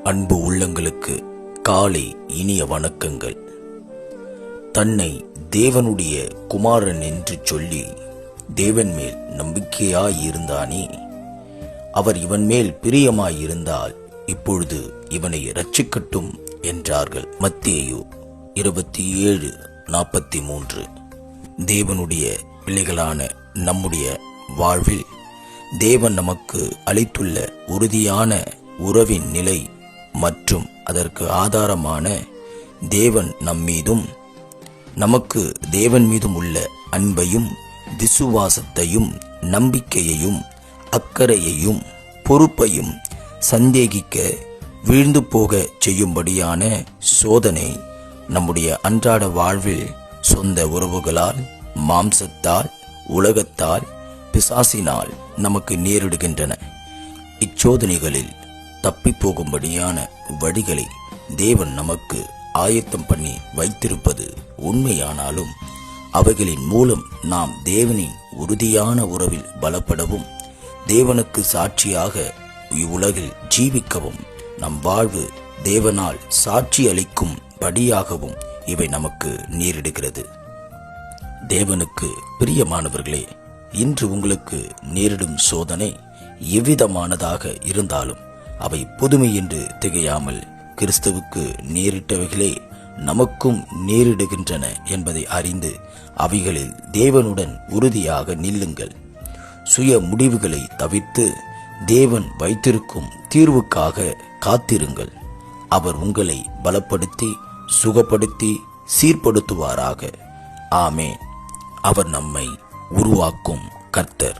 அன்பு உள்ளங்களுக்கு காலை இனிய வணக்கங்கள். தன்னை தேவனுடைய குமாரன் என்று சொல்லி தேவன் மேல் நம்பிக்கையாயிருந்தானே, அவர் இவன் மேல் பிரியமாயிருந்தால் இப்பொழுது இவனை இரட்சிக்கட்டும் என்றார்கள். மத்தேயு 27:43. தேவனுடைய பிள்ளைகளான நம்முடைய வாழ்வில் தேவன் நமக்கு அளித்துள்ள உறுதியான உறவின் நிலை மற்றும் அதற்கு ஆதாரமான தேவன் நம்மீதும் நமக்கு தேவன் மீதும் உள்ள அன்பையும் விசுவாசத்தையும் நம்பிக்கையையும் அக்கறையையும் பொறுப்பையும் சந்தேகிக்க வீழ்ந்து போக செய்யும்படியான சோதனை நம்முடைய அன்றாட வாழ்வில் சொந்த உறவுகளால், மாம்சத்தால், உலகத்தால், பிசாசினால் நமக்கு நேரிடுகின்றன. இச்சோதனைகளில் தப்பி போகும்படியான வழிகளை தேவன் நமக்கு ஆயத்தம் பண்ணி வைத்திருப்பது உண்மையானாலும், அவைகளின் மூலம் நாம் தேவனின் உறுதியான உறவில் பலப்படவும் தேவனுக்கு சாட்சியாக இவ்வுலகில் ஜீவிக்கவும் நம் வாழ்வு தேவனால் சாட்சி அளிக்கும் படியாகவும் இவை நமக்கு நேரிடுகிறது. தேவனுக்கு பிரியமானவர்களே, இன்று உங்களுக்கு நேரிடும் சோதனை எவ்விதமானதாக இருந்தாலும் அவை புதுமை என்று திகையாமல் கிறிஸ்துவுக்கு நேரிட்டவைகளே நமக்கும் நேரிடுகின்றன என்பதை அறிந்து அவைகளில் தேவனுடன் உறுதியாக நில்லுங்கள். சுய முடிவுகளை தவிர்த்து தேவன் வைத்திருக்கும் தீர்வுக்காக காத்திருங்கள். அவர் உங்களை பலப்படுத்தி சுகப்படுத்தி சீர்படுத்துவாராக. ஆமென். அவர் நம்மை உருவாக்கும் கர்த்தர்.